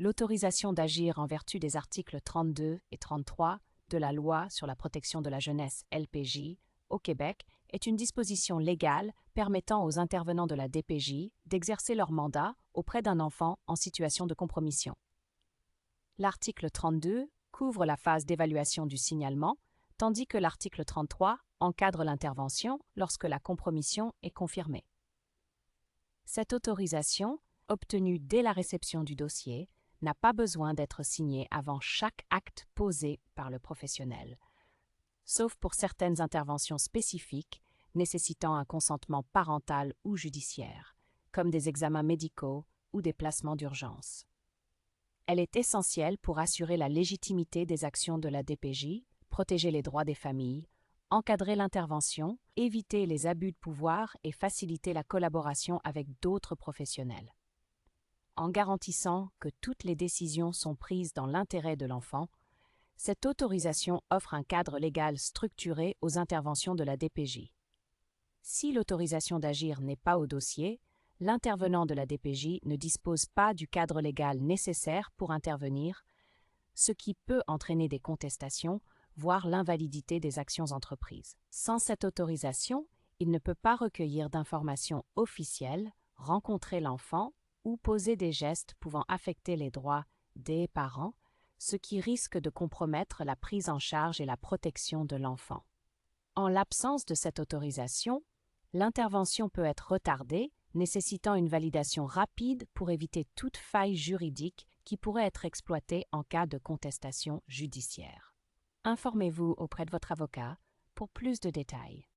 L'autorisation d'agir en vertu des articles 32 et 33 de la Loi sur la protection de la jeunesse LPJ au Québec est une disposition légale permettant aux intervenants de la DPJ d'exercer leur mandat auprès d'un enfant en situation de compromission. L'article 32 couvre la phase d'évaluation du signalement, tandis que l'article 33 encadre l'intervention lorsque la compromission est confirmée. Cette autorisation, obtenue dès la réception du dossier, n'a pas besoin d'être signée avant chaque acte posé par le professionnel, sauf pour certaines interventions spécifiques nécessitant un consentement parental ou judiciaire, comme des examens médicaux ou des placements d'urgence. Elle est essentielle pour assurer la légitimité des actions de la DPJ, protéger les droits des familles, encadrer l'intervention, éviter les abus de pouvoir et faciliter la collaboration avec d'autres professionnels. En garantissant que toutes les décisions sont prises dans l'intérêt de l'enfant, cette autorisation offre un cadre légal structuré aux interventions de la DPJ. Si l'autorisation d'agir n'est pas au dossier, l'intervenant de la DPJ ne dispose pas du cadre légal nécessaire pour intervenir, ce qui peut entraîner des contestations, voire l'invalidité des actions entreprises. Sans cette autorisation, il ne peut pas recueillir d'informations officielles, rencontrer l'enfant ou poser des gestes pouvant affecter les droits des parents, ce qui risque de compromettre la prise en charge et la protection de l'enfant. En l'absence de cette autorisation, l'intervention peut être retardée, nécessitant une validation rapide pour éviter toute faille juridique qui pourrait être exploitée en cas de contestation judiciaire. Informez-vous auprès de votre avocat pour plus de détails.